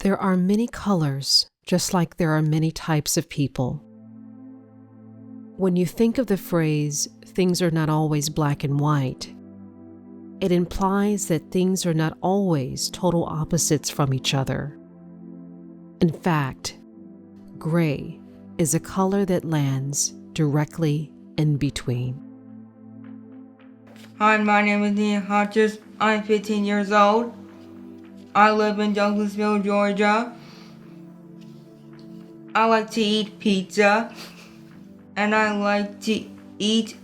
There are many colors, just like there are many types of people. When you think of the phrase, things are not always black and white, it implies that things are not always total opposites from each other. In fact, gray is a color that lands directly in between. Hi, my name is Sabrina Hodges. I'm 15 years old. I live in Douglasville, Georgia. I like to eat pizza, and I like to eat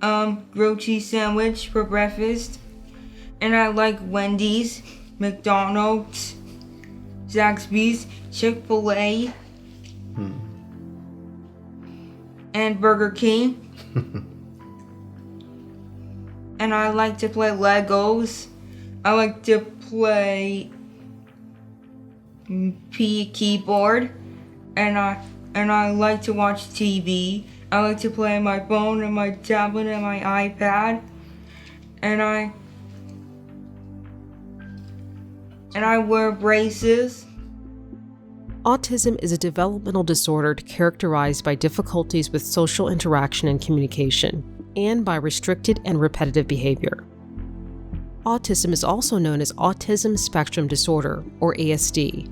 grilled cheese sandwich for breakfast. And I like Wendy's, McDonald's, Zaxby's, Chick-fil-A, and Burger King. And I like to play Legos. I like to play keyboard, and I like to watch TV. I like to play on my phone and my tablet and my iPad, and I wear braces. Autism is a developmental disorder characterized by difficulties with social interaction and communication, and by restricted and repetitive behavior. Autism is also known as Autism Spectrum Disorder, or ASD,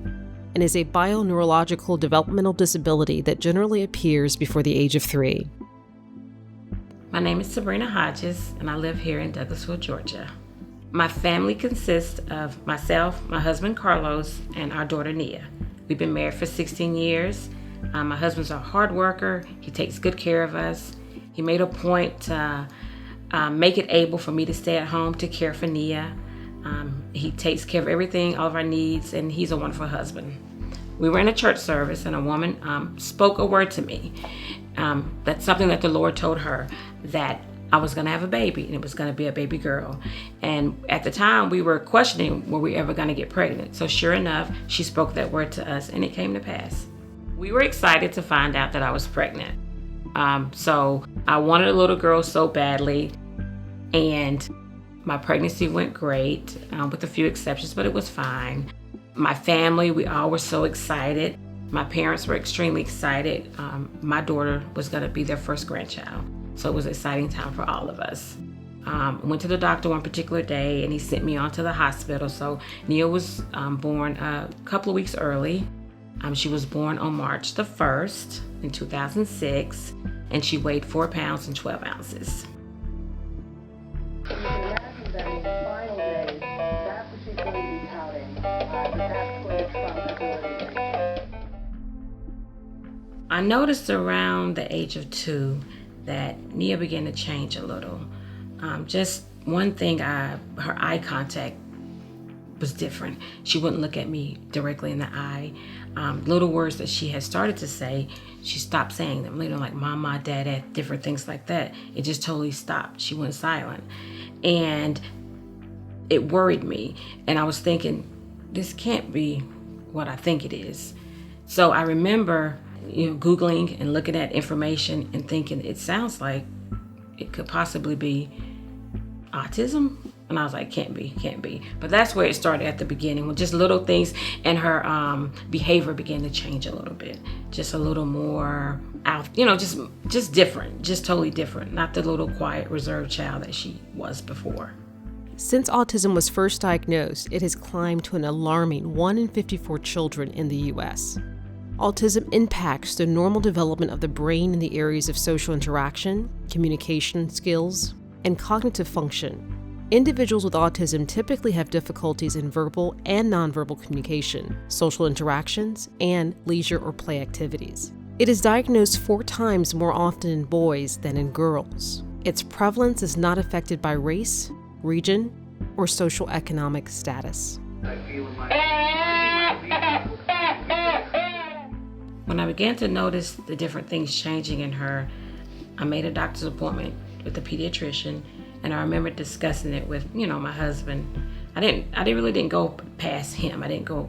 and is a bioneurological developmental disability that generally appears before the age of 3. My name is Sabrina Hodges, and I live here in Douglasville, Georgia. My family consists of myself, my husband Carlos, and our daughter Nia. We've been married for 16 years. My husband's a hard worker. He takes good care of us. He made a point to make it able for me to stay at home to care for Nia. He takes care of everything, all of our needs, and he's a wonderful husband. We were in a church service, and a woman spoke a word to me. That's something that the Lord told her, that I was going to have a baby, and it was going to be a baby girl. And at the time, we were questioning, were we ever going to get pregnant? So sure enough, she spoke that word to us, and it came to pass. We were excited to find out that I was pregnant. So I wanted a little girl so badly, and my pregnancy went great, with a few exceptions, but it was fine. My family, we all were so excited. My parents were extremely excited. My daughter was going to be their first grandchild, so it was an exciting time for all of us. Went to the doctor one particular day, and he sent me on to the hospital. So Nia was born a couple of weeks early. She was born on March the 1st in 2006, and she weighed 4 pounds and 12 ounces. You can imagine that in the final days, that's what she's going to be touting, that that's going to trump her delivery. I noticed around the age of 2 that Nia began to change a little. Just one thing, her eye contact was different. She wouldn't look at me directly in the eye. Little words that she had started to say, she stopped saying them. Like mama, dada, different things like that. It just totally stopped. She went silent. And it worried me. And I was thinking, this can't be what I think it is. So I remember, Googling and looking at information and thinking, it sounds like it could possibly be autism. And I was like, can't be. But that's where it started at the beginning, with just little things, and her behavior began to change a little bit. Just a little more out, just different, just totally different. Not the little quiet, reserved child that she was before. Since autism was first diagnosed, it has climbed to an alarming 1 in 54 children in the U.S. Autism impacts the normal development of the brain in the areas of social interaction, communication skills, and cognitive function. Individuals with autism typically have difficulties in verbal and nonverbal communication, social interactions, and leisure or play activities. It is diagnosed 4 times more often in boys than in girls. Its prevalence is not affected by race, region, or social economic status. When I began to notice the different things changing in her, I made a doctor's appointment with the pediatrician, and I remember discussing it with, my husband. I really didn't go past him. I didn't go,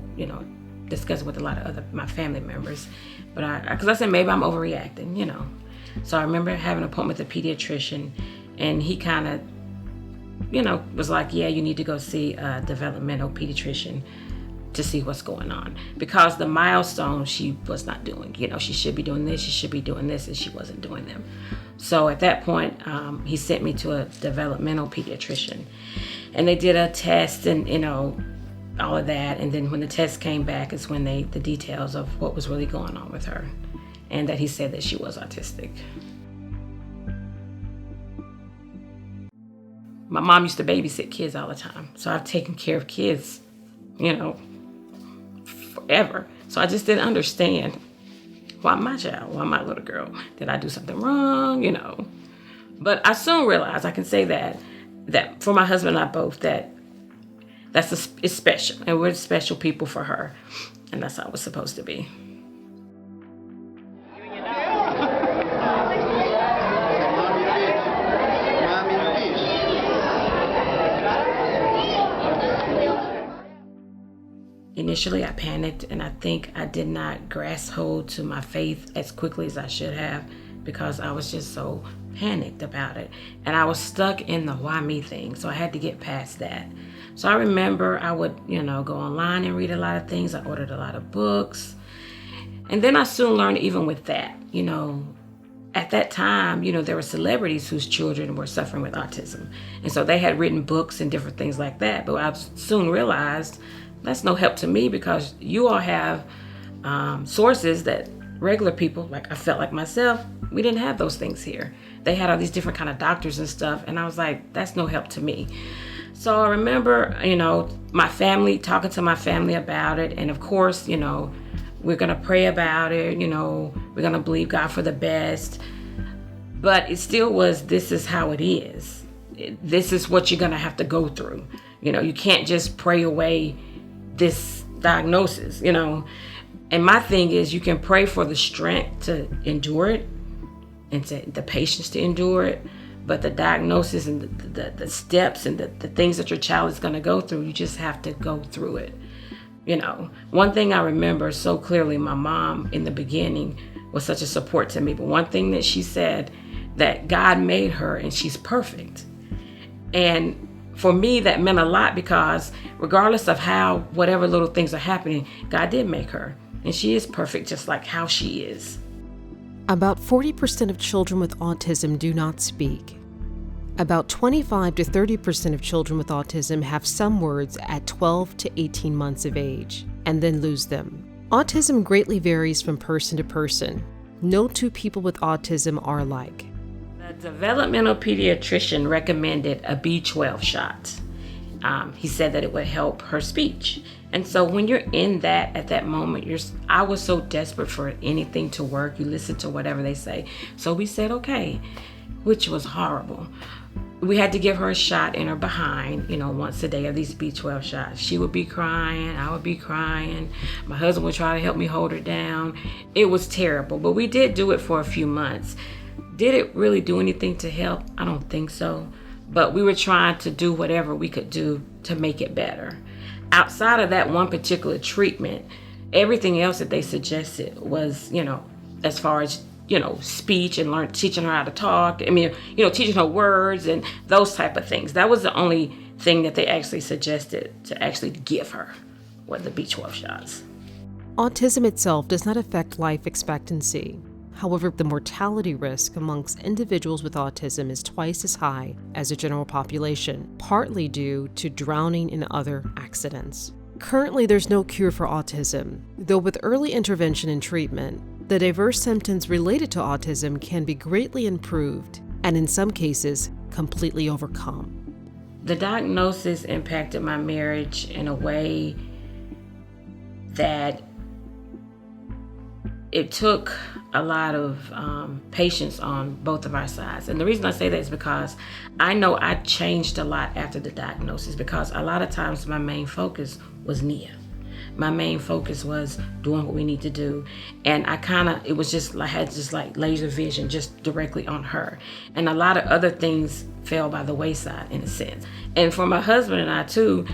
discuss it with a lot of my family members, but because I said maybe I'm overreacting, So I remember having an appointment with a pediatrician, and he kind of, was like, yeah, you need to go see a developmental pediatrician. to see what's going on, because the milestones she was not doing. She should be doing this, she should be doing this, and she wasn't doing them. So at that point, he sent me to a developmental pediatrician, and they did a test and all of that. And then when the test came back is when the details of what was really going on with her, and that he said that she was autistic. My mom used to babysit kids all the time, so I've taken care of kids, forever. So I just didn't understand why my child, why my little girl, did I do something wrong, But I soon realized, I can say that for my husband and I both, it's special, and we're special people for her, and that's how it was supposed to be. Initially, I panicked, and I think I did not grasp hold to my faith as quickly as I should have, because I was just so panicked about it. And I was stuck in the why me thing, so I had to get past that. So I remember I would, go online and read a lot of things. I ordered a lot of books. And then I soon learned, even with that, at that time, there were celebrities whose children were suffering with autism. And so they had written books and different things like that. But I soon realized that's no help to me, because you all have sources that regular people, like I felt like myself, we didn't have those things here. They had all these different kind of doctors and stuff. And I was like, that's no help to me. So I remember, my family, talking to my family about it. And of course, we're going to pray about it. We're going to believe God for the best. But it still was, this is how it is. This is what you're going to have to go through. You can't just pray away this diagnosis, And my thing is, you can pray for the strength to endure it and the patience to endure it. But the diagnosis and the steps and the things that your child is going to go through, you just have to go through it. One thing I remember so clearly, my mom in the beginning was such a support to me. But one thing that she said, that God made her and she's perfect. And for me, that meant a lot, because regardless of whatever little things are happening, God did make her. And she is perfect just like how she is. About 40% of children with autism do not speak. About 25 to 30% of children with autism have some words at 12 to 18 months of age and then lose them. Autism greatly varies from person to person. No two people with autism are alike. The developmental pediatrician recommended a B12 shot. He said that it would help her speech. And so when you're in that, at that moment, I was so desperate for anything to work. You listen to whatever they say. So we said, okay, which was horrible. We had to give her a shot in her behind, once a day of these B12 shots. She would be crying, I would be crying. My husband would try to help me hold her down. It was terrible, but we did do it for a few months. Did it really do anything to help? I don't think so. But we were trying to do whatever we could do to make it better. Outside of that one particular treatment, everything else that they suggested was, as far as, speech and teaching her how to talk. Teaching her words and those type of things. That was the only thing that they actually suggested to actually give her, was the B12 shots. Autism itself does not affect life expectancy. However, the mortality risk amongst individuals with autism is twice as high as the general population, partly due to drowning and other accidents. Currently, there's no cure for autism, though with early intervention and treatment, the diverse symptoms related to autism can be greatly improved and in some cases, completely overcome. The diagnosis impacted my marriage in a way that it took a lot of patience on both of our sides. And the reason I say that is because I know I changed a lot after the diagnosis, because a lot of times my main focus was Nia. My main focus was doing what we need to do. And I had like laser vision just directly on her. And a lot of other things fell by the wayside in a sense. And for my husband and I too,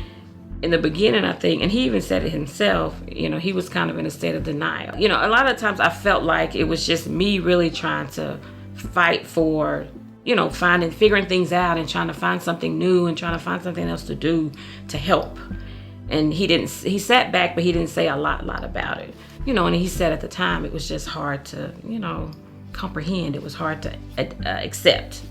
in the beginning, I think, and he even said it himself, he was kind of in a state of denial. A lot of times I felt like it was just me really trying to fight for, figuring things out and trying to find something new and trying to find something else to do to help. And he sat back, but he didn't say a lot about it. And he said at the time it was just hard to, comprehend. It was hard to accept.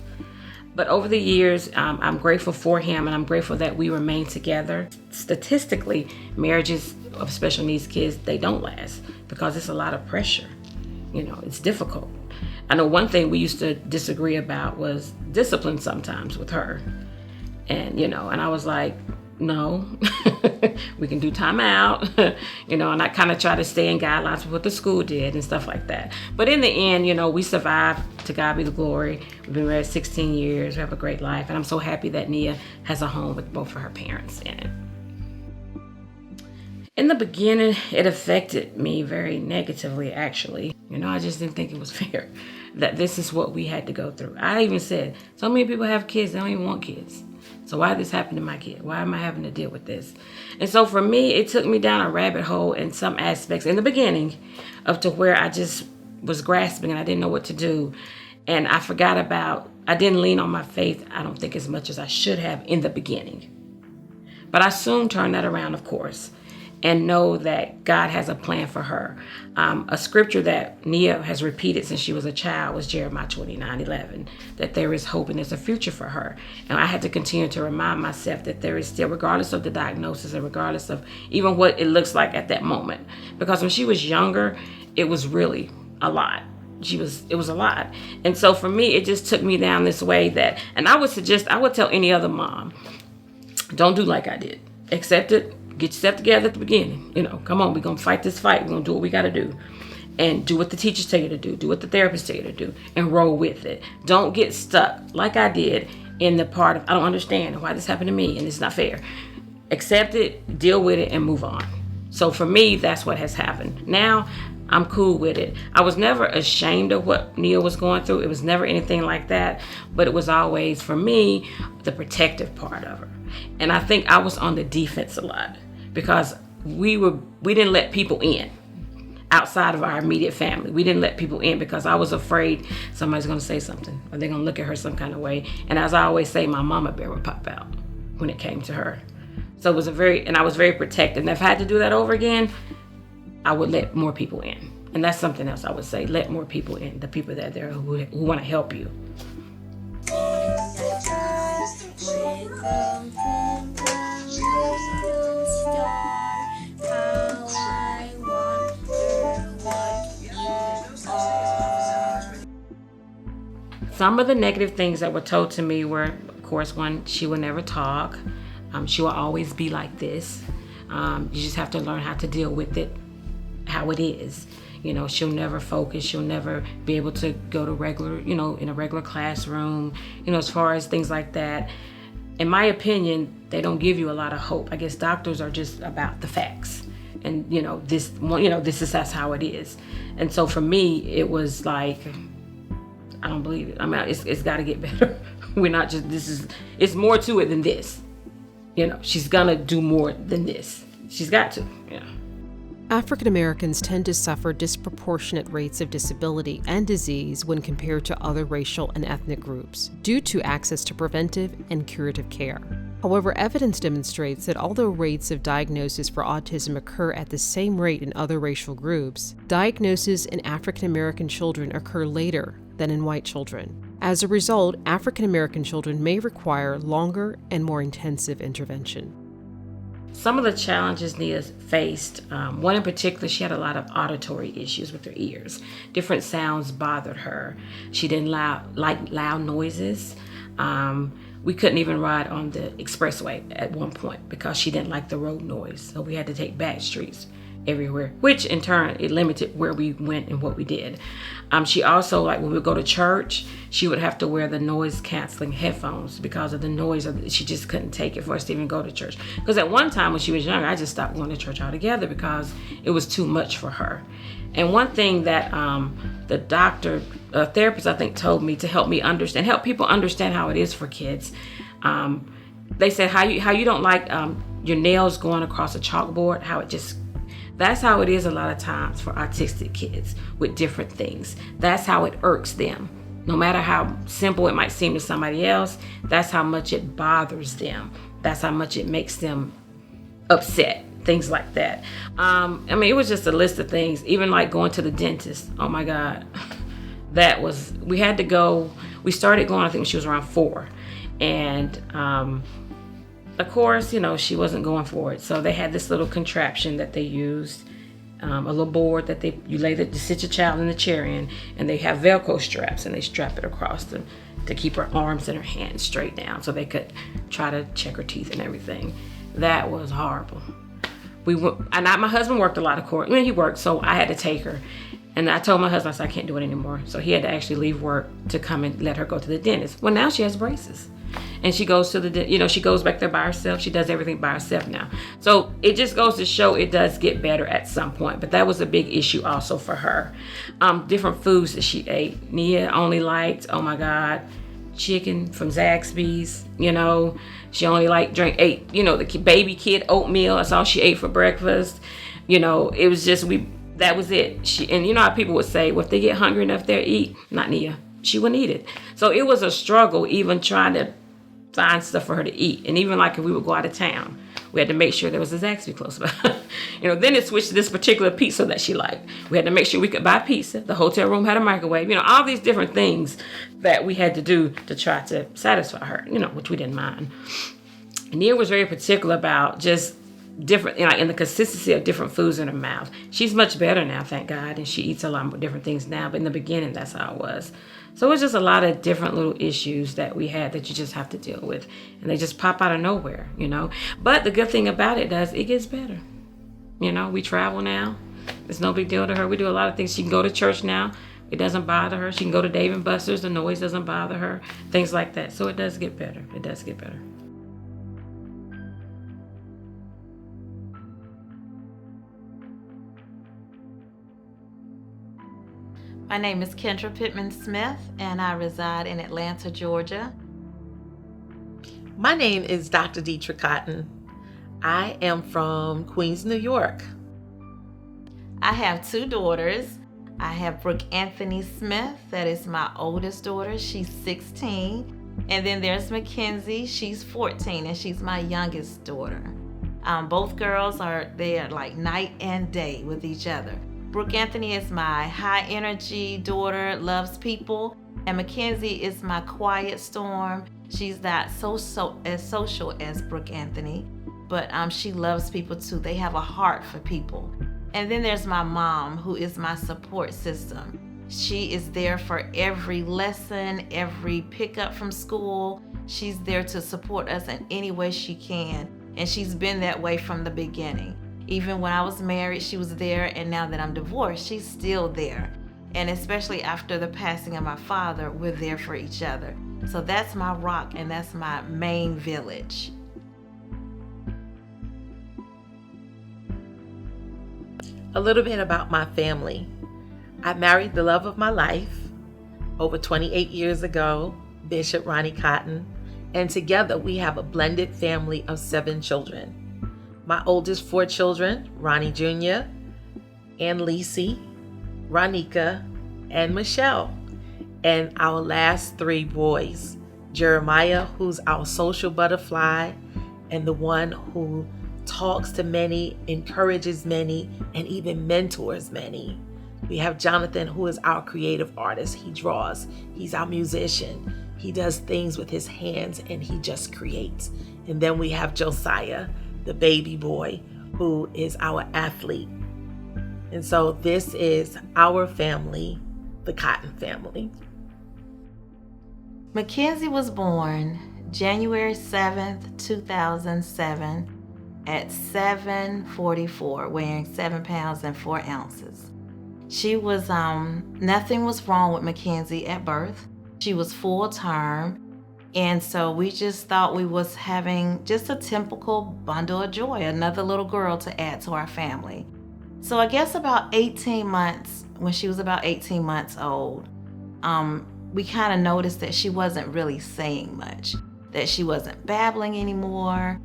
But over the years, I'm grateful for him, and I'm grateful that we remain together. Statistically, marriages of special needs kids, they don't last because it's a lot of pressure. It's difficult. I know one thing we used to disagree about was discipline sometimes with her. And, and I was like, no, we can do time out, and I kind of try to stay in guidelines with what the school did and stuff like that. But in the end, we survived. To God be the glory. We've been married 16 years. We have a great life. And I'm so happy that Nia has a home with both of her parents in it. In the beginning, it affected me very negatively, actually. I just didn't think it was fair that this is what we had to go through. I even said, so many people have kids, they don't even want kids. So why did this happen to my kid? Why am I having to deal with this? And so for me, it took me down a rabbit hole in some aspects in the beginning up to where I just was grasping and I didn't know what to do. And I didn't lean on my faith, I don't think as much as I should have in the beginning. But I soon turned that around, of course, and know that God has a plan for her. A scripture that Nia has repeated since she was a child was Jeremiah 29:11, that there is hope and there's a future for her. And I had to continue to remind myself that there is still, regardless of the diagnosis and regardless of even what it looks like at that moment. Because when she was younger, it was really a lot. It was a lot. And so for me, it just took me down this way and I would tell any other mom, don't do like I did. Accept it. Get yourself together at the beginning. Come on, we're going to fight this fight. We're going to do what we got to do. And do what the teachers tell you to do. Do what the therapists tell you to do. And roll with it. Don't get stuck like I did in the part of, I don't understand why this happened to me and it's not fair. Accept it, deal with it, and move on. So for me, that's what has happened. Now, I'm cool with it. I was never ashamed of what Nia was going through. It was never anything like that. But it was always, for me, the protective part of her. And I think I was on the defense a lot. Because we didn't let people in outside of our immediate family. We didn't let people in because I was afraid somebody's going to say something or they're going to look at her some kind of way. And as I always say, my mama bear would pop out when it came to her. So I was very protective. And if I had to do that over again, I would let more people in. And that's something else I would say. Let more people in, the people that are there who want to help you. Some of the negative things that were told to me were, of course, one, she will never talk. She will always be like this. You just have to learn how to deal with it, how it is. She'll never focus. She'll never be able to go to regular, in a regular classroom, as far as things like that. In my opinion, they don't give you a lot of hope. I guess doctors are just about the facts. And, that's how it is. And so for me, it was like, I don't believe it. I mean, it's got to get better. We're not just, it's more to it than this. She's going to do more than this. She's got to, African Americans tend to suffer disproportionate rates of disability and disease when compared to other racial and ethnic groups, due to access to preventive and curative care. However, evidence demonstrates that although rates of diagnosis for autism occur at the same rate in other racial groups, diagnosis in African American children occur later than in white children. As a result, African American children may require longer and more intensive intervention. Some of the challenges Nia faced, one in particular, she had a lot of auditory issues with her ears. Different sounds bothered her. She didn't like loud noises. We couldn't even ride on the expressway at one point because she didn't like the road noise. So we had to take back streets everywhere, which in turn, it limited where we went and what we did. She also, like when we would go to church, she would have to wear the noise canceling headphones because of the noise. She just couldn't take it for us to even go to church. Because at one time when she was younger, I just stopped going to church altogether because it was too much for her. And one thing that the therapist, I think, told me to help people understand how it is for kids. They said how you don't like your nails going across a chalkboard, that's how it is a lot of times for autistic kids with different things. That's how it irks them. No matter how simple it might seem to somebody else, that's how much it bothers them. That's how much it makes them upset, things like that. I mean, it was just a list of things, even like going to the dentist. Oh my God. We had to go, we started going, I think she was around 4. And of course, she wasn't going for it. So they had this little contraption that they used, a little board that you sit your child in the chair in, and they have Velcro straps, and they strap it across them to keep her arms and her hands straight down so they could try to check her teeth and everything. That was horrible. My husband worked a lot of court. He worked, so I had to take her. And I told my husband, I said, I can't do it anymore. So he had to actually leave work to come and let her go to the dentist. Well, now she has braces. And she goes to she goes back there by herself. She does everything by herself now. So it just goes to show it does get better at some point. But that was a big issue also for her. Different foods that she ate. Nia only liked, oh my God, chicken from Zaxby's. She only ate, the baby kid oatmeal. That's all she ate for breakfast. It was just, that was it. And you know how people would say, well, if they get hungry enough, they'll eat. Not Nia. She wouldn't eat it. So it was a struggle even trying to find stuff for her to eat. And even like if we would go out of town, we had to make sure there was a Zaxby close by. Then it switched to this particular pizza that she liked. We had to make sure we could buy pizza. The hotel room had a microwave. All these different things that we had to do to try to satisfy her, which we didn't mind. Nia was very particular about just different, in the consistency of different foods in her mouth. She's much better now, thank God, and she eats a lot more different things now. But in the beginning, that's how it was. So it was just a lot of different little issues that we had that you just have to deal with, and they just pop out of nowhere, But the good thing about it it gets better. We travel now. It's no big deal to her. We do a lot of things. She can go to church now. It doesn't bother her. She can go to Dave & Buster's. The noise doesn't bother her. Things like that. So it does get better. It does get better. My name is Kendra Pittman Smith, and I reside in Atlanta, Georgia. My name is Dr. Deetra Cotton. I am from Queens, New York. I have 2 daughters. I have Brooke Anthony Smith, that is my oldest daughter. She's 16. And then there's Mackenzie, she's 14, and she's my youngest daughter. Both girls they are like night and day with each other. Brooke Anthony is my high energy daughter, loves people, and Mackenzie is my quiet storm. She's not as social as Brooke Anthony, but she loves people too. They have a heart for people. And then there's my mom, who is my support system. She is there for every lesson, every pickup from school. She's there to support us in any way she can, and she's been that way from the beginning. Even when I was married, she was there, and now that I'm divorced, she's still there. And especially after the passing of my father, we're there for each other. So that's my rock, and that's my main village. A little bit about my family. I married the love of my life over 28 years ago, Bishop Ronnie Cotton, and together we have a blended family of 7 children. My oldest 4 children, Ronnie Jr., and Lisi, Ronika, and Michelle. And our last 3 boys, Jeremiah, who's our social butterfly, and the one who talks to many, encourages many, and even mentors many. We have Jonathan, who is our creative artist. He draws. He's our musician. He does things with his hands, and he just creates. And then we have Josiah, the baby boy, who is our athlete. And so this is our family, the Cotton family. Mackenzie was born January 7th, 2007 at 7:44, weighing 7 pounds and 4 ounces. She was, nothing was wrong with Mackenzie at birth. She was full term. And so we just thought we was having just a typical bundle of joy, another little girl to add to our family. So I guess about 18 months, when she was about 18 months old, we kind of noticed that she wasn't really saying much, that she wasn't babbling anymore.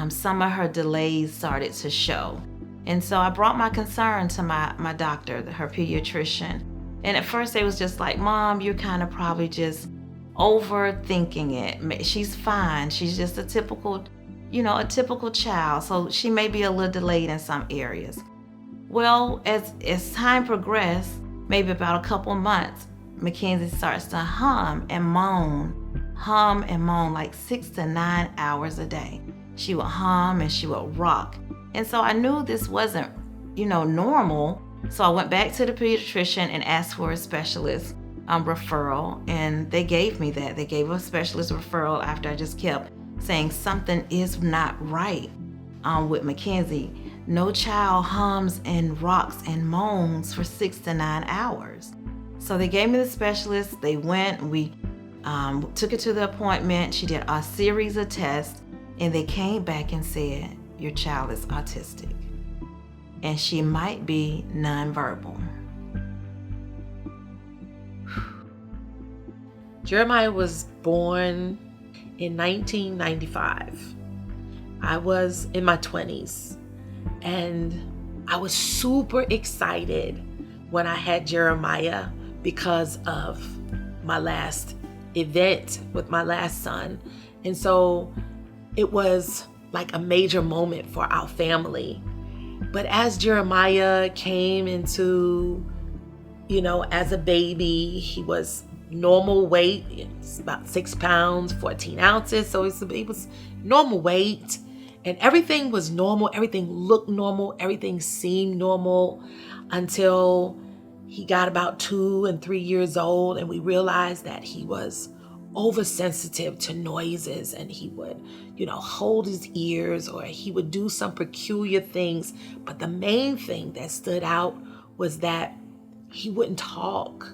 Some of her delays started to show. And so I brought my concern to my doctor, her pediatrician. And at first they was just like, Mom, you're kind of probably just overthinking it. She's fine. She's just a typical a typical child. So she may be a little delayed in some areas. Well, as time progressed, maybe about a couple months, Mackenzie starts to hum and moan like 6 to 9 hours a day. She would hum and she would rock. And so I knew this wasn't, normal. So I went back to the pediatrician and asked for a specialist referral, and they gave me that. They gave a specialist referral after I just kept saying something is not right with Mackenzie. No child hums and rocks and moans for 6 to 9 hours. So they gave me the specialist. They went, we took her to the appointment. She did a series of tests, and they came back and said, your child is autistic, and she might be nonverbal. Jeremiah was born in 1995. I was in my 20s, and I was super excited when I had Jeremiah because of my last event with my last son. And so it was like a major moment for our family. But as Jeremiah came into, as a baby, he was normal weight. It's about 6 pounds, 14 ounces. So it was normal weight, and everything was normal. Everything looked normal. Everything seemed normal until he got about 2 and 3 years old, and we realized that he was oversensitive to noises, and he would, hold his ears, or he would do some peculiar things. But the main thing that stood out was that he wouldn't talk.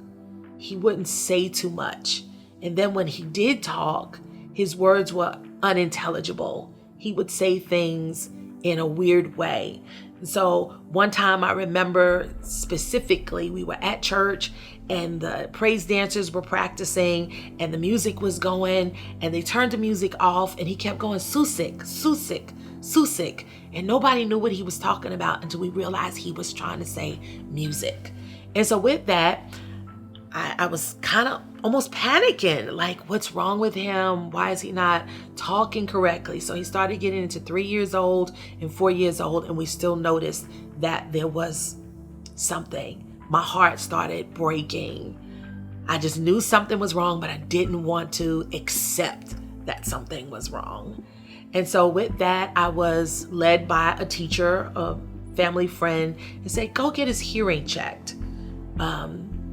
He wouldn't say too much. And then when he did talk, his words were unintelligible. He would say things in a weird way. So one time I remember specifically, we were at church and the praise dancers were practicing and the music was going, and they turned the music off, and he kept going, Susik, Susik, Susik. And nobody knew what he was talking about until we realized he was trying to say music. And so with that, I was kind of almost panicking, like, what's wrong with him? Why is he not talking correctly? So he started getting into 3 years old and 4 years old, and we still noticed that there was something. My heart started breaking. I just knew something was wrong, but I didn't want to accept that something was wrong. And so with that, I was led by a teacher, a family friend, and said, go get his hearing checked.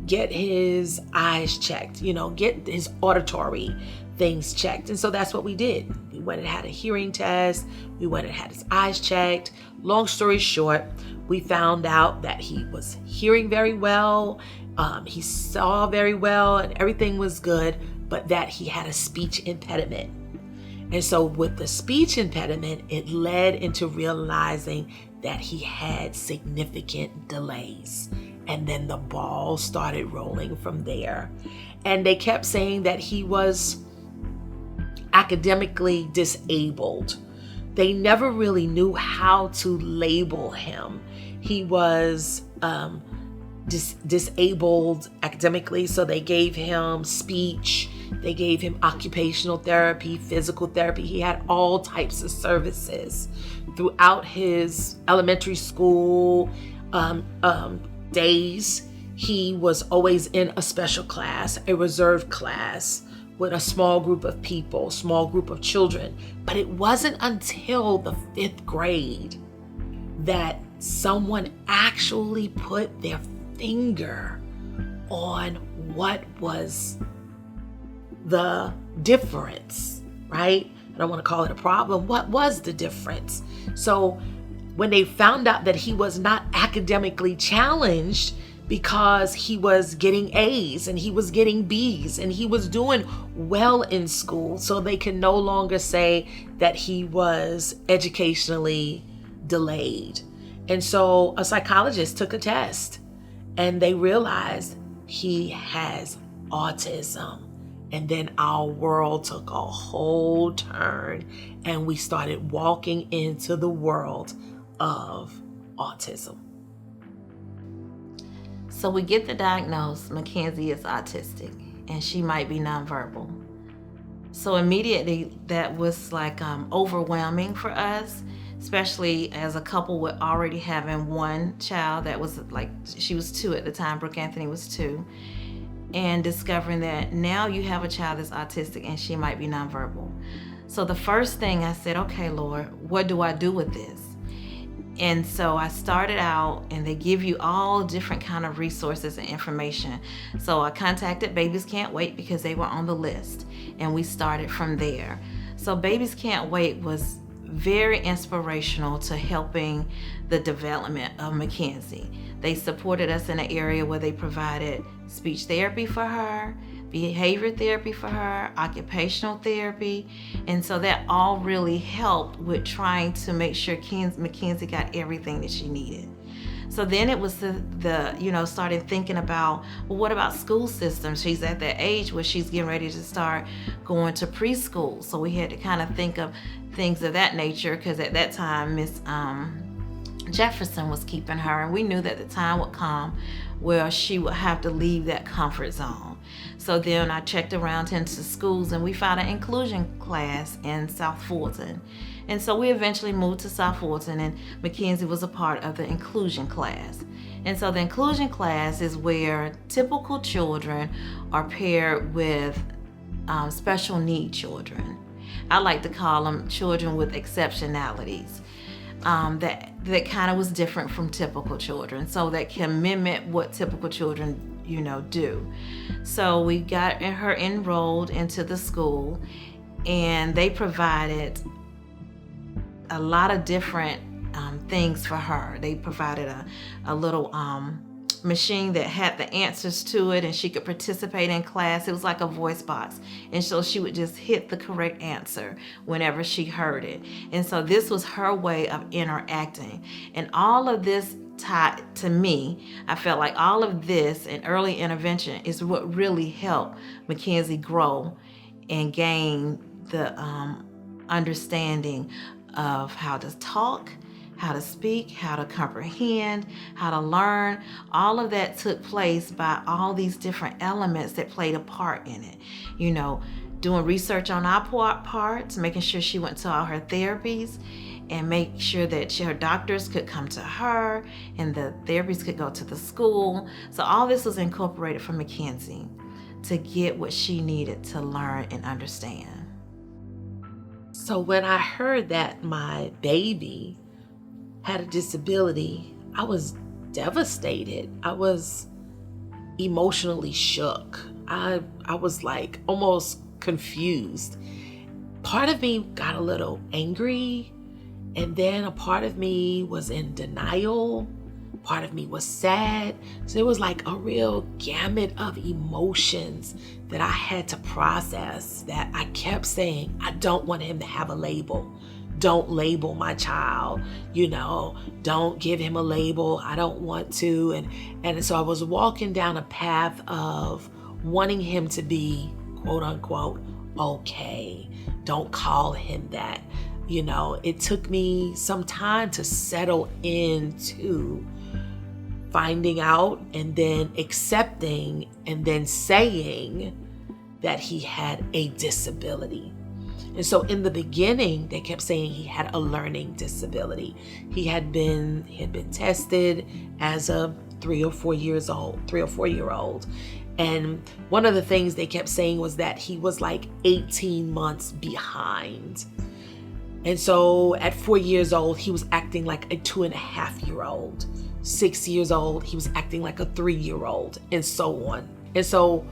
Get his eyes checked, get his auditory things checked. And so that's what we did. We went and had a hearing test. We went and had his eyes checked. Long story short, we found out that he was hearing very well. He saw very well, and everything was good, but that he had a speech impediment. And so with the speech impediment, it led into realizing that he had significant delays. And then the ball started rolling from there. And they kept saying that he was academically disabled. They never really knew how to label him. He was disabled academically, so they gave him speech, they gave him occupational therapy, physical therapy. He had all types of services throughout his elementary school days. He was always in a special class, a reserved class with a small group of people, small group of children. But it wasn't until the 5th grade that someone actually put their finger on what was the difference, right? I don't want to call it a problem. What was the difference? So when they found out that he was not academically challenged because he was getting A's and he was getting B's and he was doing well in school, so they can no longer say that he was educationally delayed. And so a psychologist took a test and they realized he has autism. And then our world took a whole turn and we started walking into the world of autism. So we get the diagnosis, Mackenzie is autistic, and she might be nonverbal. So immediately that was like overwhelming for us, especially as a couple with already having one child that was like, she was 2 at the time, Brooke Anthony was 2, and discovering that now you have a child that's autistic and she might be nonverbal. So the first thing I said, okay, Lord, what do I do with this? And so I started out, and they give you all different kind of resources and information. So I contacted Babies Can't Wait because they were on the list, and we started from there. So Babies Can't Wait was very inspirational to helping the development of Mackenzie. They supported us in an area where they provided speech therapy for her, behavior therapy for her, occupational therapy. And so that all really helped with trying to make sure Mackenzie got everything that she needed. So then it was started thinking about, well, what about school systems? She's at that age where she's getting ready to start going to preschool. So we had to kind of think of things of that nature, because at that time, Miss Jefferson was keeping her, and we knew that the time would come where she would have to leave that comfort zone. So then I checked around into schools, and we found an inclusion class in South Fulton. And so we eventually moved to South Fulton, and Mackenzie was a part of the inclusion class. And so the inclusion class is where typical children are paired with special need children. I like to call them children with exceptionalities. That kind of was different from typical children, so that can mimic what typical children do. So we got her enrolled into the school, and they provided a lot of different things for her. They provided a little machine that had the answers to it, and she could participate in class. It was like a voice box, and so she would just hit the correct answer whenever she heard it. And so this was her way of interacting, and all of this tied to me. I felt like all of this and early intervention is what really helped Mackenzie grow and gain the understanding of how to talk, how to speak, how to comprehend, how to learn. All of that took place by all these different elements that played a part in it. Doing research on our parts, making sure she went to all her therapies, and make sure that her doctors could come to her and the therapies could go to the school. So all this was incorporated for Mackenzie to get what she needed to learn and understand. So when I heard that my baby had a disability, I was devastated. I was emotionally shook. I was like almost confused. Part of me got a little angry, and then a part of me was in denial. Part of me was sad. So it was like a real gamut of emotions that I had to process, that I kept saying, I don't want him to have a label. Don't label my child, don't give him a label. I don't want to. And so I was walking down a path of wanting him to be, quote unquote, okay. Don't call him that. It took me some time to settle into finding out and then accepting and then saying that he had a disability. And so in the beginning, they kept saying he had a learning disability. He had been tested as a 3 or 4 years old, 3 or 4 year old. And one of the things they kept saying was that he was like 18 months behind. And so at 4 years old, he was acting like a 2.5-year-old. 6 years old, he was acting like a 3-year-old, and so on. And so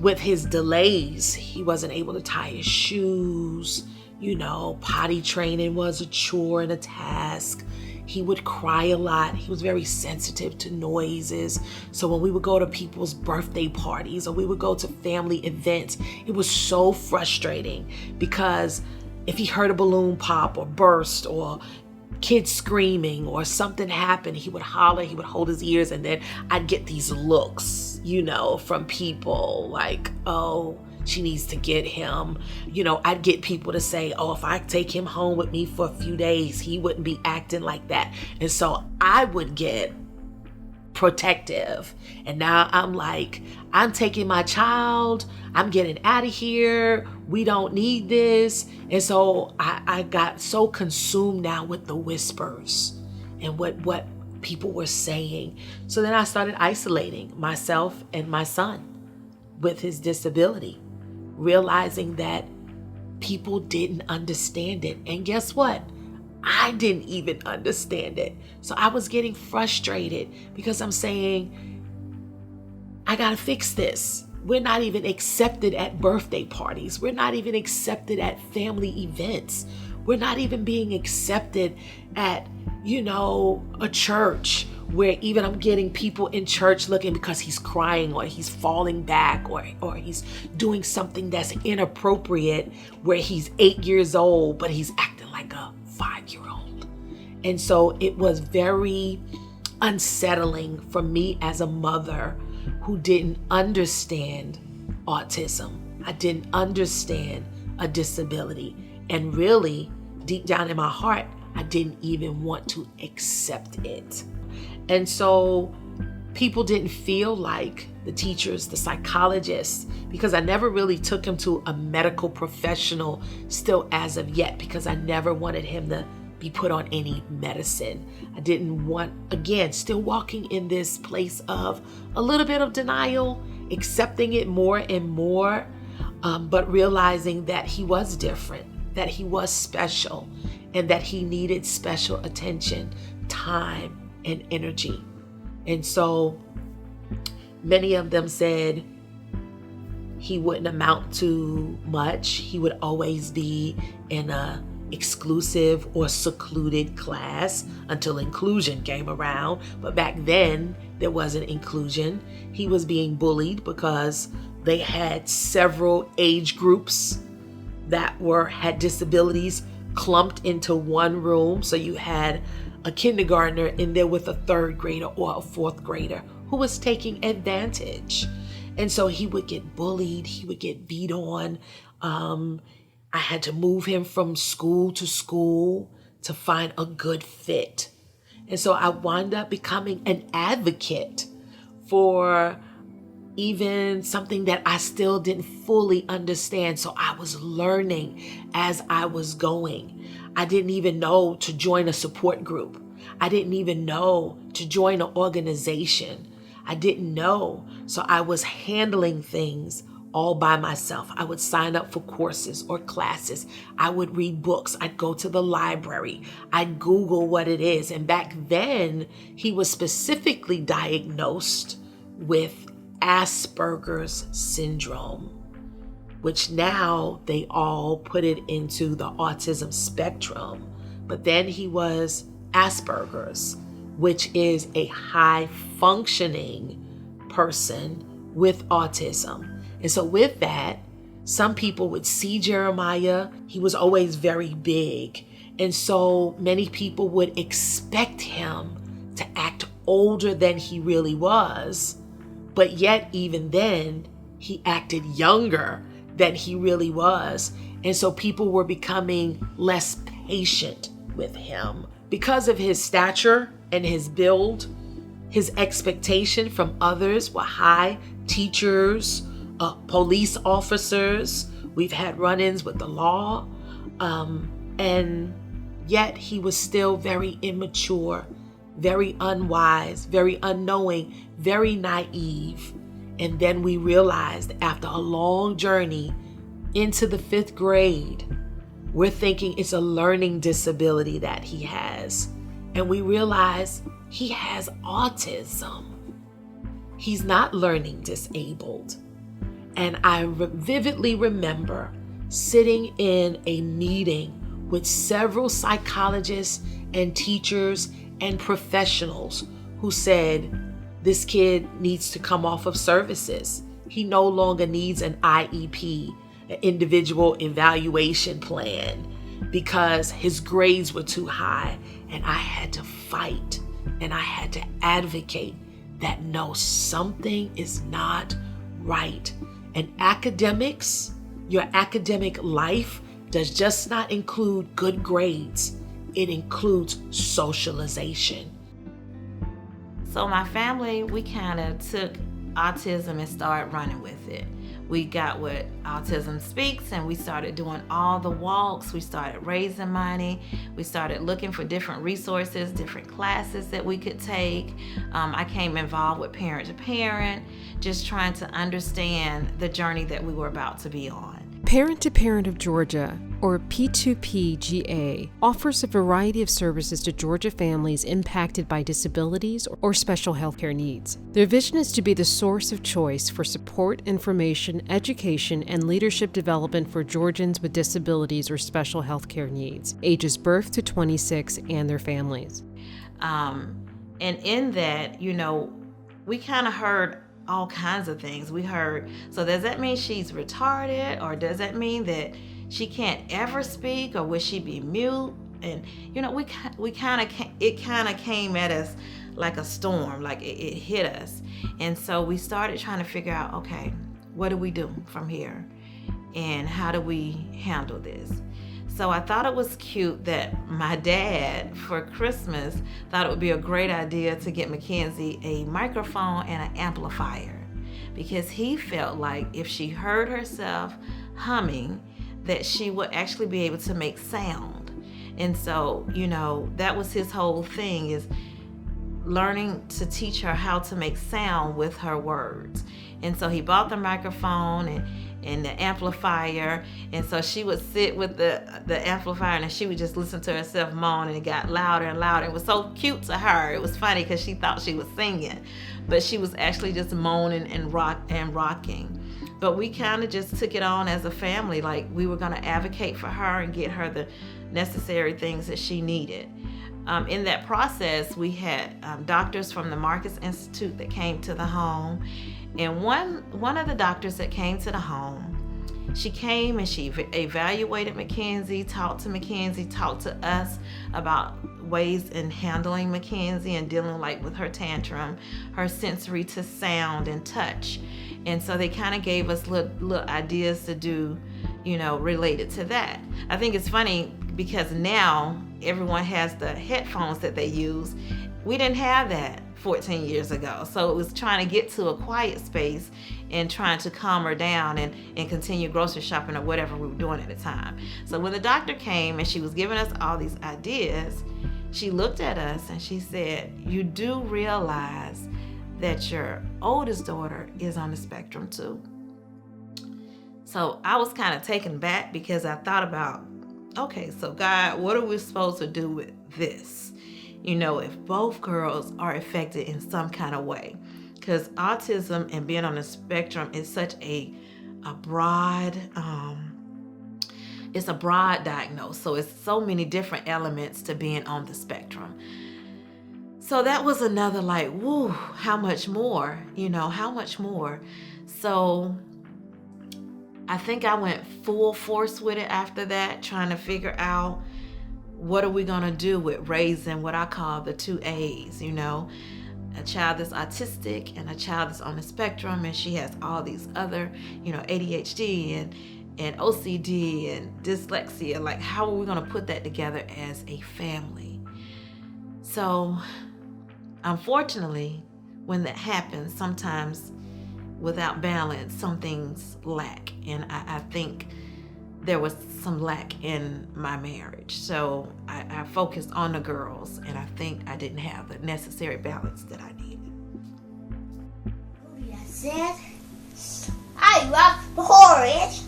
with his delays, he wasn't able to tie his shoes. Potty training was a chore and a task. He would cry a lot. He was very sensitive to noises. So when we would go to people's birthday parties or we would go to family events, it was so frustrating, because if he heard a balloon pop or burst or kids screaming or something happened, he would holler, he would hold his ears, and then I'd get these looks, from people like, oh, she needs to get him. I'd get people to say, oh, if I take him home with me for a few days, he wouldn't be acting like that. And so I would get protective. And now I'm like, I'm taking my child, I'm getting out of here, we don't need this. And so I got so consumed now with the whispers and what people were saying. So then I started isolating myself and my son with his disability, realizing that people didn't understand it. And guess what? I didn't even understand it. So I was getting frustrated because I'm saying, I gotta fix this. We're not even accepted at birthday parties. We're not even accepted at family events. We're not even being accepted at, a church where even I'm getting people in church looking because he's crying or he's falling back or he's doing something that's inappropriate where he's 8 years old, but he's acting like a 5-year-old. And so it was very unsettling for me as a mother who didn't understand autism. I didn't understand a disability. And really, deep down in my heart, I didn't even want to accept it. And so people didn't feel like the teachers, the psychologists, because I never really took him to a medical professional still as of yet, because I never wanted him to be put on any medicine. I didn't want, again, still walking in this place of a little bit of denial, accepting it more and more, but realizing that he was different, that he was special, and that he needed special attention, time, and energy. And so many of them said he wouldn't amount to much. He would always be in a exclusive or secluded class until inclusion came around. But back then there wasn't inclusion. He was being bullied because they had several age groups that had disabilities clumped into one room. So you had a kindergartner in there with a 3rd grader or a 4th grader who was taking advantage. And so he would get bullied, he would get beat on. I had to move him from school to school to find a good fit. And so I wound up becoming an advocate for even something that I still didn't fully understand. So I was learning as I was going. I didn't even know to join a support group. I didn't even know to join an organization. I didn't know. So I was handling things all by myself. I would sign up for courses or classes. I would read books. I'd go to the library. I'd Google what it is. And back then, he was specifically diagnosed with Asperger's syndrome, which now they all put it into the autism spectrum. But then he was Asperger's, which is a high functioning person with autism. And so with that, some people would see Jeremiah. He was always very big. And so many people would expect him to act older than he really was. But yet, even then, he acted younger than he really was. And so people were becoming less patient with him. Because of his stature and his build, his expectation from others were high. Teachers, police officers, we've had run-ins with the law. And yet he was still very immature, very unwise, very unknowing, very naive. And then we realized after a long journey into the 5th grade, we're thinking it's a learning disability that he has. And we realize he has autism. He's not learning disabled. And I vividly remember sitting in a meeting with several psychologists and teachers and professionals who said, this kid needs to come off of services. He no longer needs an IEP, an individual evaluation plan, because his grades were too high. And I had to fight and I had to advocate that no, something is not right. And academics, your academic life does just not include good grades. It includes socialization. So my family, we kind of took autism and started running with it. We got what Autism Speaks, and we started doing all the walks. We started raising money. We started looking for different resources, different classes that we could take. I came involved with Parent to Parent, just trying to understand the journey that we were about to be on. Parent to Parent of Georgia, or P2PGA, offers a variety of services to Georgia families impacted by disabilities or special healthcare needs. Their vision is to be the source of choice for support, information, education, and leadership development for Georgians with disabilities or special healthcare needs, ages birth to 26, and their families. And in that, we kind of heard all kinds of things. We heard, so does that mean she's retarded, or does that mean that she can't ever speak, or would she be mute? And it kind of came at us like a storm, like it hit us. And so we started trying to figure out, okay, what do we do from here, and how do we handle this? So I thought it was cute that my dad, for Christmas, thought it would be a great idea to get Mackenzie a microphone and an amplifier, because he felt like if she heard herself humming, that she would actually be able to make sound. And so, that was his whole thing, is learning to teach her how to make sound with her words. And so he bought the microphone and the amplifier, and so she would sit with the amplifier, and she would just listen to herself moan, and it got louder and louder. It was so cute to her. It was funny because she thought she was singing, but she was actually just moaning and rocking. But we kind of just took it on as a family, like we were going to advocate for her and get her the necessary things that she needed. In that process, we had doctors from the Marcus Institute that came to the home. And one of the doctors that came to the home, she came and she evaluated Mackenzie, talked to us about ways in handling Mackenzie and dealing with her tantrum, her sensory to sound and touch. And so they kind of gave us little ideas to do, related to that. I think it's funny because now everyone has the headphones that they use. We didn't have that 14 years ago. So it was trying to get to a quiet space and trying to calm her down and continue grocery shopping or whatever we were doing at the time. So when the doctor came and she was giving us all these ideas, she looked at us and she said, "You do realize that your oldest daughter is on the spectrum too?" So I was kind of taken back because I thought about, okay, so God, what are we supposed to do with this? If both girls are affected in some kind of way, because autism and being on the spectrum is such a broad, it's a broad diagnosis. So it's so many different elements to being on the spectrum. So that was another woo, how much more, how much more? So I think I went full force with it after that, trying to figure out what are we going to do with raising what I call the 2 A's, a child that's autistic and a child that's on the spectrum, and she has all these other, ADHD and OCD and dyslexia. How are we going to put that together as a family? So unfortunately, when that happens, sometimes without balance, some things lack. And I think there was some lack in my marriage. So I focused on the girls, and I think I didn't have the necessary balance that I needed. I said, I love porridge.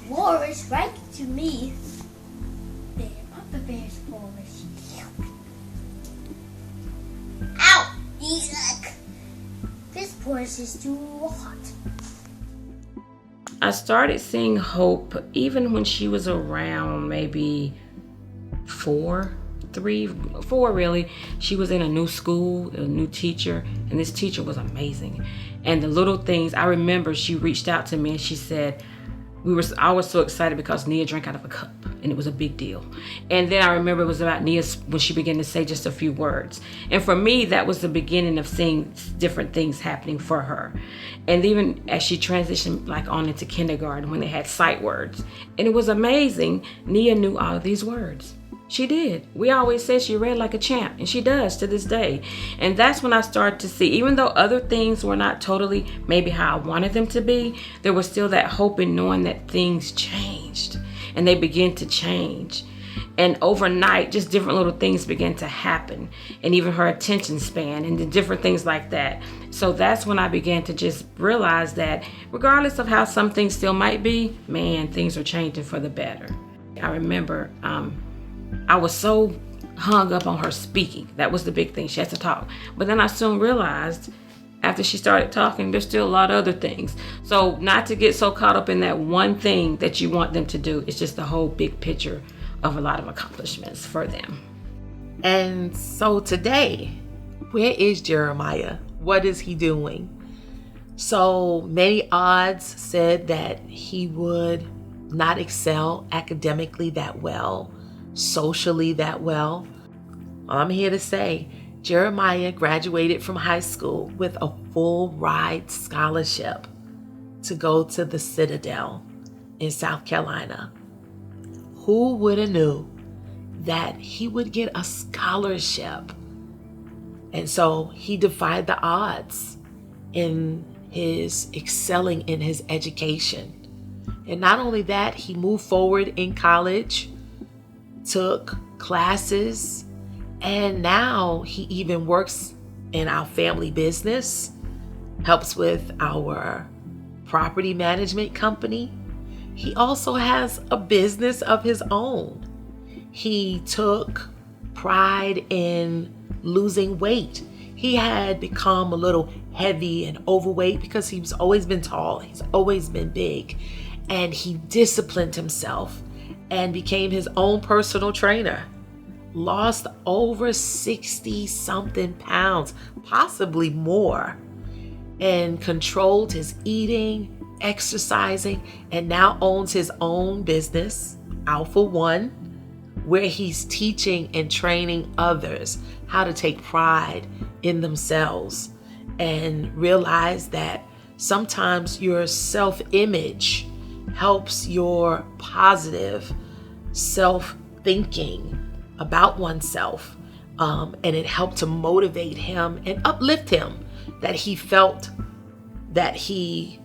Porridge right to me. Bear, Papa Bear's porridge. Ow! Yuck! This porridge is too hot. I started seeing hope even when she was around maybe 4 really. She was in a new school, a new teacher, and this teacher was amazing. And the little things, I remember she reached out to me and she said, I was so excited because Nia drank out of a cup, and it was a big deal. And then I remember it was about Nia when she began to say just a few words. And for me, that was the beginning of seeing different things happening for her. And even as she transitioned on into kindergarten when they had sight words. And it was amazing. Nia knew all of these words. She did. We always said she read like a champ, and she does to this day. And that's when I started to see, even though other things were not totally maybe how I wanted them to be, there was still that hope in knowing that things changed, and they began to change. And overnight, just different little things began to happen, and even her attention span and the different things like that. So that's when I began to just realize that regardless of how some things still might be, man, things are changing for the better. I remember I was so hung up on her speaking. That was the big thing. She had to talk. But then I soon realized after she started talking, there's still a lot of other things. So not to get so caught up in that one thing that you want them to do. It's just the whole big picture of a lot of accomplishments for them. And so today, where is Jeremiah? What is he doing? So many odds said that he would not excel academically that well, socially that well. I'm here to say Jeremiah graduated from high school with a full ride scholarship to go to the Citadel in South Carolina. Who would have knew that he would get a scholarship? And so he defied the odds in his excelling in his education. And not only that, he moved forward in college, took classes, and now he even works in our family business, helps with our property management company. He also has a business of his own. He took pride in losing weight. He had become a little heavy and overweight because he's always been tall. He's always been big. And he disciplined himself and became his own personal trainer. Lost over 60 something pounds, possibly more, and controlled his eating, exercising, and now owns his own business, Alpha One, where he's teaching and training others how to take pride in themselves and realize that sometimes your self-image helps your positive self-thinking about oneself, and it helped to motivate him and uplift him, that he felt that he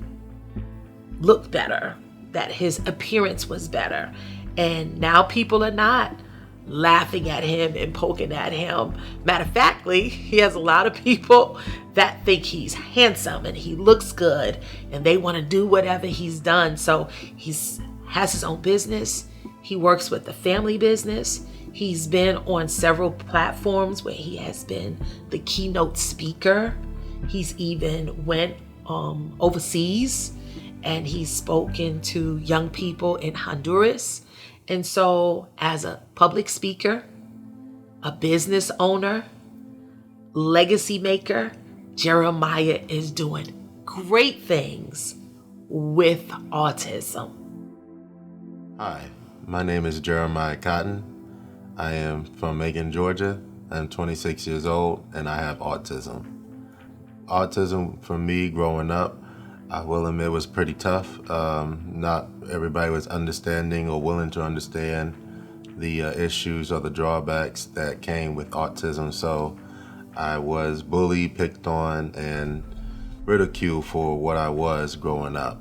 looked better, that his appearance was better. And now people are not laughing at him and poking at him. Matter of factly, he has a lot of people that think he's handsome and he looks good and they want to do whatever he's done. So has his own business. He works with the family business. He's been on several platforms where he has been the keynote speaker. He's even went overseas and he's spoken to young people in Honduras. And so as a public speaker, a business owner, legacy maker, Jeremiah is doing great things with autism. Hi, my name is Jeremiah Cotton. I am from Macon, Georgia. I'm 26 years old and I have autism. Autism for me growing up, I will admit, was pretty tough. Not everybody was understanding or willing to understand the issues or the drawbacks that came with autism. So I was bullied, picked on, and ridiculed for what I was growing up.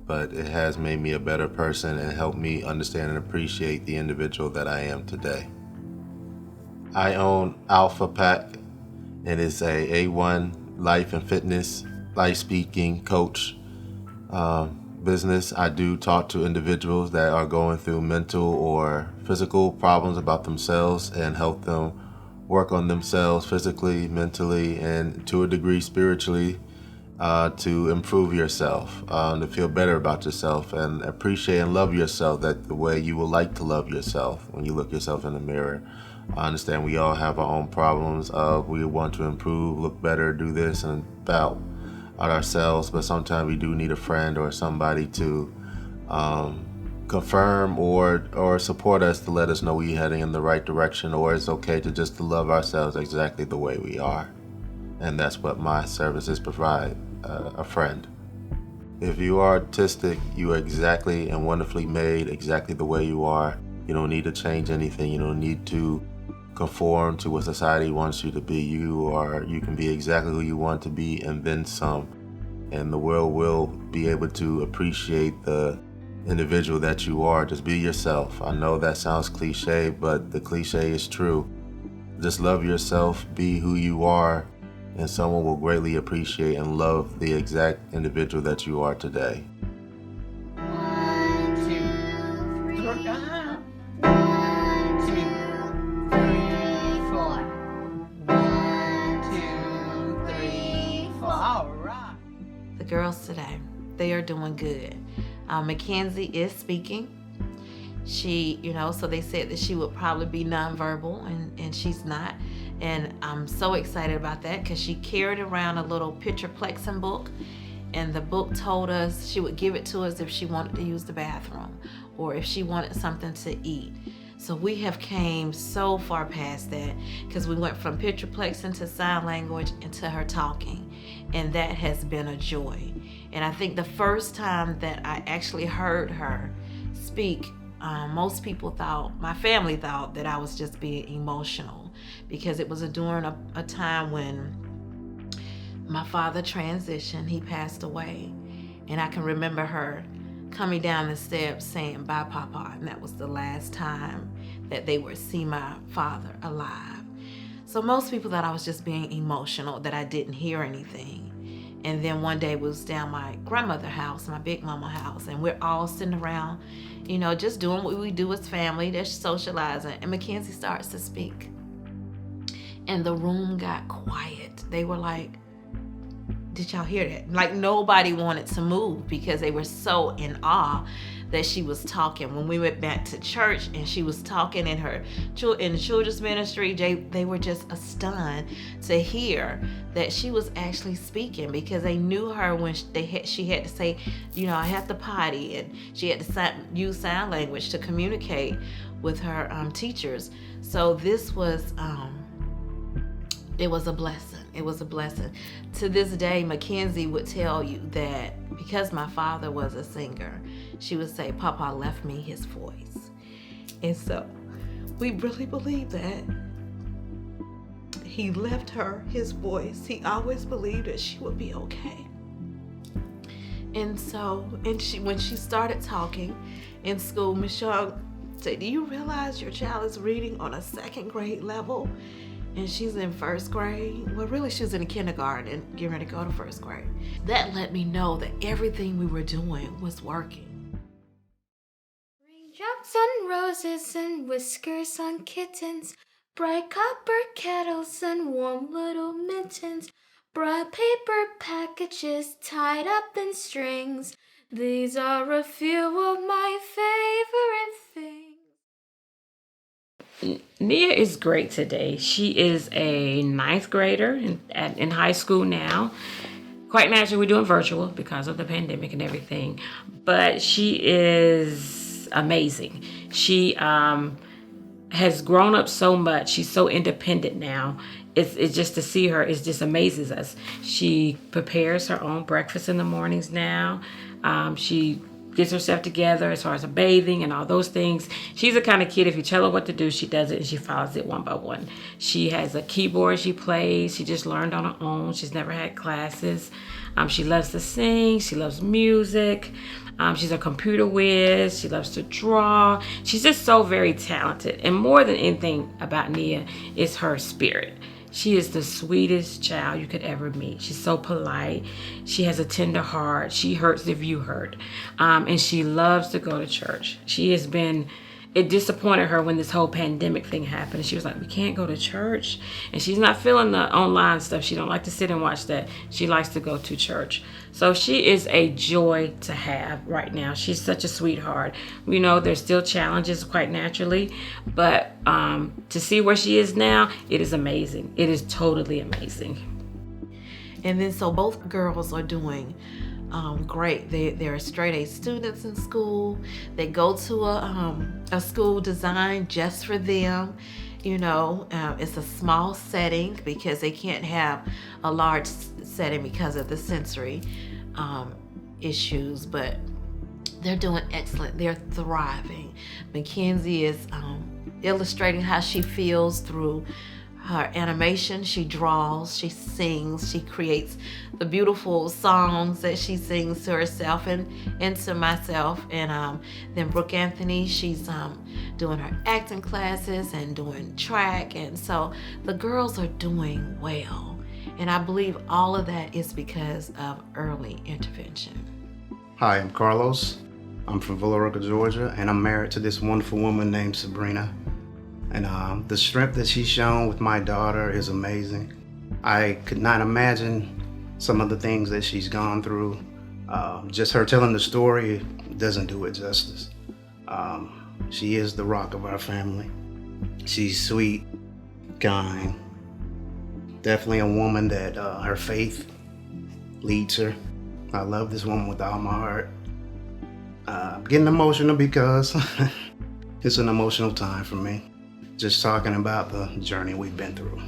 But it has made me a better person and helped me understand and appreciate the individual that I am today. I own Alpha Pack, and it's a A1 life and fitness, life speaking coach business. I do talk to individuals that are going through mental or physical problems about themselves and help them work on themselves physically, mentally, and to a degree spiritually, to improve yourself, to feel better about yourself and appreciate and love yourself that the way you would like to love yourself when you look yourself in the mirror. I understand we all have our own problems of we want to improve, look better, do this and about ourselves, but sometimes we do need a friend or somebody to confirm or support us to let us know we're heading in the right direction, or it's okay to just to love ourselves exactly the way we are. And that's what my services provide, a friend. If you are autistic, you are exactly and wonderfully made exactly the way you are. You don't need to change anything. You don't need to conform to what society wants you to be. You can be exactly who you want to be and then some. And the world will be able to appreciate the individual that you are. Just be yourself. I know that sounds cliche, but the cliche is true. Just love yourself, be who you are, and someone will greatly appreciate and love the exact individual that you are today. 1, 2, 3, 1, 2, 3, 4. 1, 2, 3, 4. All right. The girls today, they are doing good. Mackenzie is speaking. She, so they said that she would probably be nonverbal, and she's not. And I'm so excited about that because she carried around a little picture plexing book, and the book told us she would give it to us if she wanted to use the bathroom or if she wanted something to eat. So we have came so far past that because we went from picture plexing to sign language into her talking, and that has been a joy. And I think the first time that I actually heard her speak, most people thought, my family thought, that I was just being emotional because it was during a time when my father transitioned. He passed away, and I can remember her coming down the steps saying, "Bye, Papa," and that was the last time that they would see my father alive. So most people thought I was just being emotional, that I didn't hear anything. And then one day we was down my grandmother's house, my big mama house, and we're all sitting around, just doing what we do as family, just socializing. And Mackenzie starts to speak. And the room got quiet. They were like, "Did y'all hear that?" Like nobody wanted to move because they were so in awe that she was talking. When we went back to church and she was talking in the children's ministry, they were just stunned to hear that she was actually speaking, because they knew her when she had to say, "I have to potty," and she had to use sign language to communicate with her teachers. So this was it was a blessing. It was a blessing. To this day, Mackenzie would tell you that because my father was a singer, she would say, "Papa left me his voice." And so we really believe that he left her his voice. He always believed that she would be okay. And so, when she started talking in school, Michelle said, "Do you realize your child is reading on a second grade level?" And she's in first grade. Well, really, she was in kindergarten and getting ready to go to first grade. That let me know that everything we were doing was working. Raindrops on roses and whiskers on kittens, bright copper kettles and warm little mittens, bright paper packages tied up in strings. These are a few of my favorite things. Nia is great today. She is a 9th grader in high school now. Quite naturally, we're doing virtual because of the pandemic and everything. But she is amazing. She has grown up so much. She's so independent now. It's just to see her, it just amazes us. She prepares her own breakfast in the mornings now. She gets herself together as far as bathing and all those things. She's the kind of kid, if you tell her what to do, she does it and she follows it one by one. She has a keyboard she plays. She just learned on her own. She's never had classes. She loves to sing. She loves music. She's a computer whiz. She loves to draw. She's just so very talented. And more than anything about Nia is her spirit. She is the sweetest child you could ever meet. She's so polite. She has a tender heart. She hurts if you hurt. And she loves to go to church. It disappointed her when this whole pandemic thing happened. She was like, "We can't go to church." And she's not feeling the online stuff. She don't like to sit and watch that. She likes to go to church. So she is a joy to have right now. She's such a sweetheart. We know there's still challenges quite naturally, but to see where she is now, it is amazing. It is totally amazing. And then so both girls are doing great. They're straight A students in school. They go to a school designed just for them. It's a small setting because they can't have a large setting because of the sensory issues. But They're doing excellent. They're thriving. Mackenzie is illustrating how she feels through her animation. She draws, she sings, she creates the beautiful songs that she sings to herself and to myself. And then Brooke Anthony, she's doing her acting classes and doing track. And so the girls are doing well. And I believe all of that is because of early intervention. Hi, I'm Carlos. I'm from Villa Rica, Georgia, and I'm married to this wonderful woman named Sabrina. And the strength that she's shown with my daughter is amazing. I could not imagine some of the things that she's gone through. Just her telling the story doesn't do it justice. She is the rock of our family. She's sweet, kind, definitely a woman that her faith leads her. I love this woman with all my heart. Getting emotional because it's an emotional time for me. Just talking about the journey we've been through.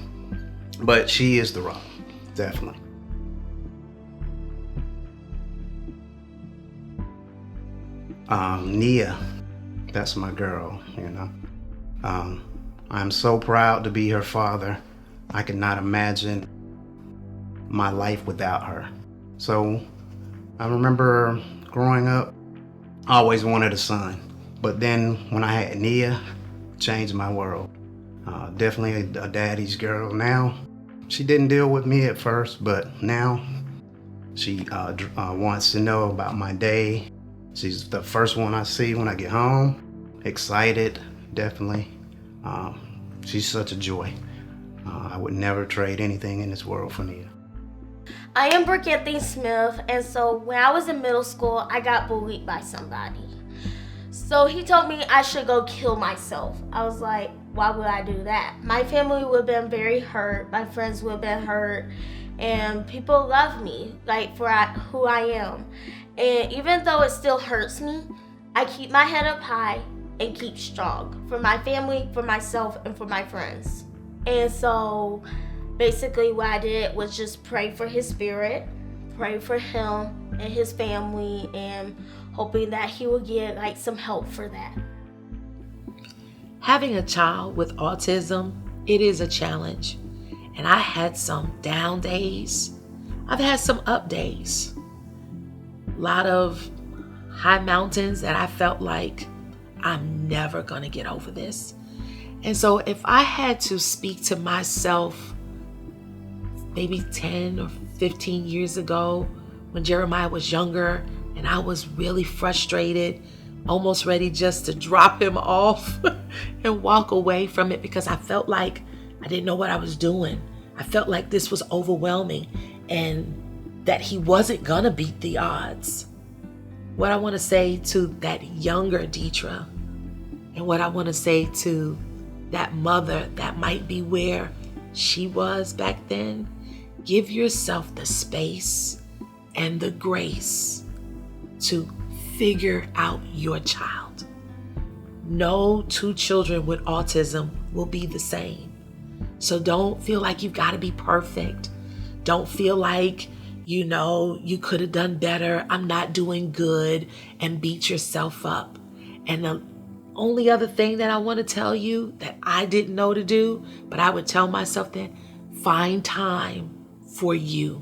But she is the rock, definitely. Nia, that's my girl, you know. I'm so proud to be her father. I could not imagine my life without her. So I remember growing up, I always wanted a son. But then when I had Nia, changed my world. Definitely a daddy's girl now. She didn't deal with me at first, but now she wants to know about my day. She's the first one I see when I get home. Excited, definitely. She's such a joy. I would never trade anything in this world for Nia. I am Brooke Anthony Smith, and so when I was in middle school, I got bullied by somebody. So he told me I should go kill myself. I was like, why would I do that? My family would have been very hurt. My friends would have been hurt. And people love me, like, for who I am. And even though it still hurts me, I keep my head up high and keep strong for my family, for myself, and for my friends. And so basically what I did was just pray for his spirit, pray for him and his family, and hoping that he will get like some help for that. Having a child with autism, it is a challenge. And I had some down days. I've had some up days. A lot of high mountains that I felt like I'm never gonna get over this. And so if I had to speak to myself maybe 10 or 15 years ago when Jeremiah was younger and I was really frustrated, almost ready just to drop him off and walk away from it because I felt like I didn't know what I was doing. I felt like this was overwhelming and that he wasn't gonna beat the odds. What I wanna say to that younger Deetra and what I wanna say to that mother that might be where she was back then, give yourself the space and the grace to figure out your child. No two children with autism will be the same. So don't feel like you've got to be perfect. Don't feel like, you could have done better. I'm not doing good, and beat yourself up. And the only other thing that I want to tell you that I didn't know to do, but I would tell myself then, find time for you,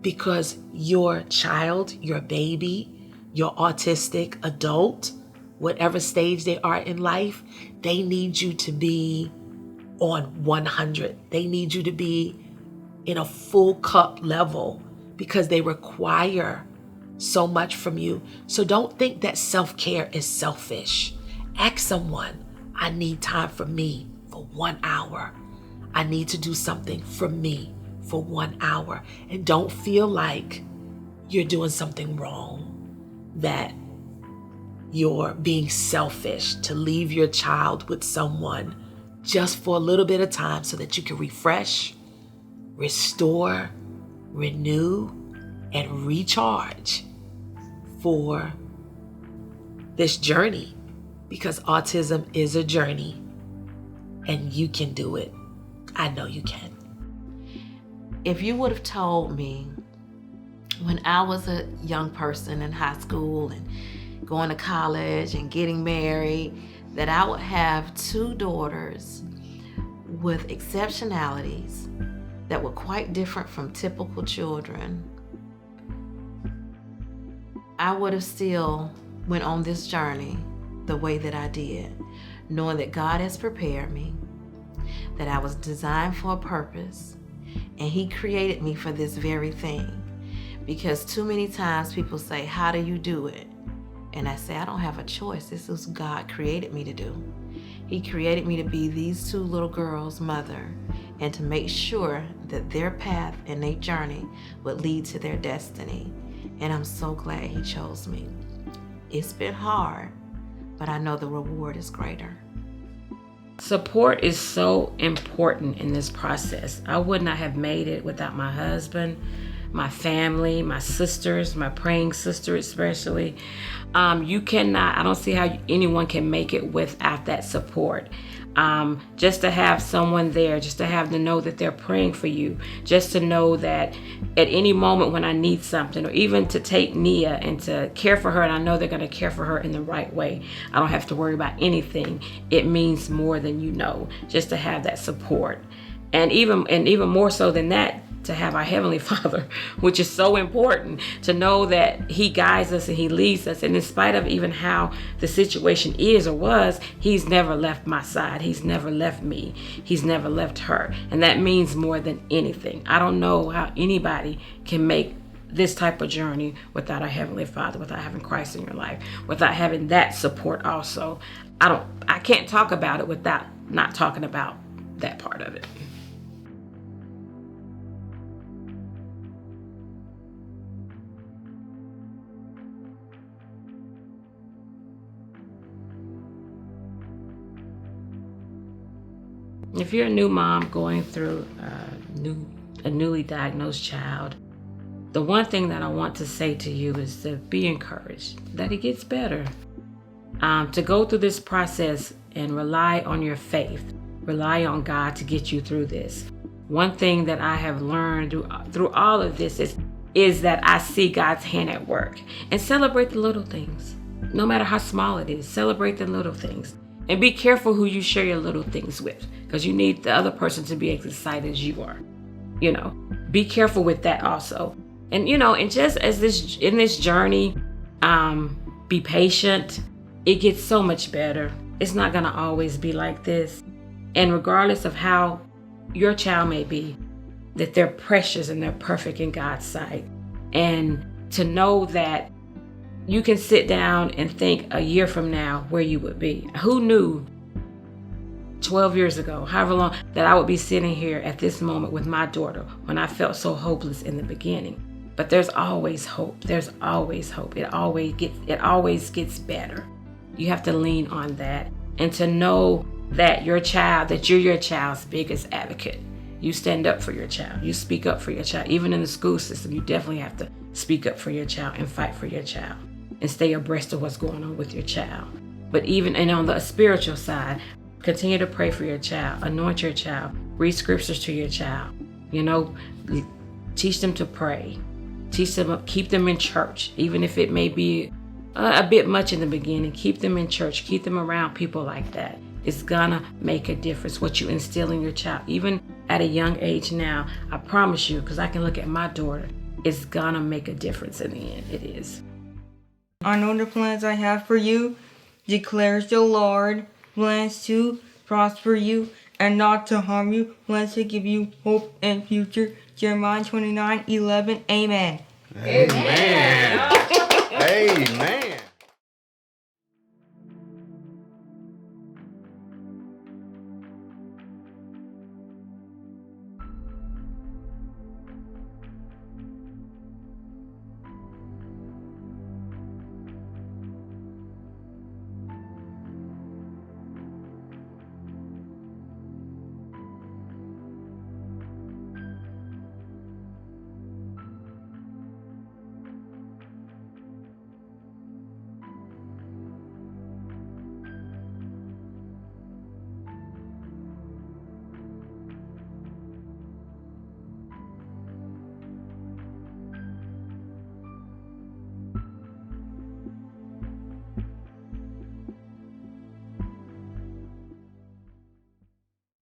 because your child, your baby, your autistic adult, whatever stage they are in life, they need you to be on 100. They need you to be in a full cup level because they require so much from you. So don't think that self-care is selfish. Ask someone, I need time for me for 1 hour. I need to do something for me for 1 hour. And don't feel like you're doing something wrong, that you're being selfish to leave your child with someone just for a little bit of time so that you can refresh, restore, renew, and recharge for this journey, because autism is a journey and you can do it. I know you can. If you would have told me when I was a young person in high school and going to college and getting married, that I would have 2 daughters with exceptionalities that were quite different from typical children, I would have still went on this journey the way that I did, knowing that God has prepared me, that I was designed for a purpose, and He created me for this very thing. Because too many times people say, how do you do it? And I say, I don't have a choice. This is what God created me to do. He created me to be these 2 little girls' mother and to make sure that their path and their journey would lead to their destiny. And I'm so glad He chose me. It's been hard, but I know the reward is greater. Support is so important in this process. I would not have made it without my husband, my family, my sisters, my praying sister especially. You cannot, I don't see how anyone can make it without that support. Just to have someone there, just to know that they're praying for you, just to know that at any moment when I need something, or even to take Nia and to care for her, and I know they're going to care for her in the right way. I don't have to worry about anything. It means more than you know, just to have that support. And even more so than that, to have our Heavenly Father, which is so important, to know that He guides us and He leads us. And in spite of even how the situation is or was, He's never left my side. He's never left me. He's never left her. And that means more than anything. I don't know how anybody can make this type of journey without a Heavenly Father, without having Christ in your life, without having that support also. I can't talk about it without not talking about that part of it. If you're a new mom going through a newly diagnosed child, the one thing that I want to say to you is to be encouraged, that it gets better. To go through this process and rely on your faith, rely on God to get you through this. One thing that I have learned through all of this is that I see God's hand at work. And celebrate the little things. No matter how small it is, celebrate the little things. And be careful who you share your little things with, because you need the other person to be as excited as you are. Be careful with that also. And and just as in this journey, be patient. It gets so much better. It's not gonna always be like this. And regardless of how your child may be, that they're precious and they're perfect in God's sight. And to know that you can sit down and think a year from now where you would be. Who knew 12 years ago, however long, that I would be sitting here at this moment with my daughter when I felt so hopeless in the beginning. But there's always hope. There's always hope. It always gets better. You have to lean on that. And to know that you're your child's biggest advocate. You stand up for your child. You speak up for your child. Even in the school system, you definitely have to speak up for your child and fight for your child and stay abreast of what's going on with your child. But even on the spiritual side, continue to pray for your child, anoint your child, read scriptures to your child. Teach them to pray. Teach them, keep them in church, even if it may be a bit much in the beginning. Keep them in church. Keep them around people like that. It's gonna make a difference what you instill in your child, even at a young age now. I promise you, because I can look at my daughter, it's gonna make a difference in the end. It is. I know the plans I have for you, declares the Lord, plans to prosper you and not to harm you, plans to give you hope and future. Jeremiah 29:11. Amen. Amen. Amen.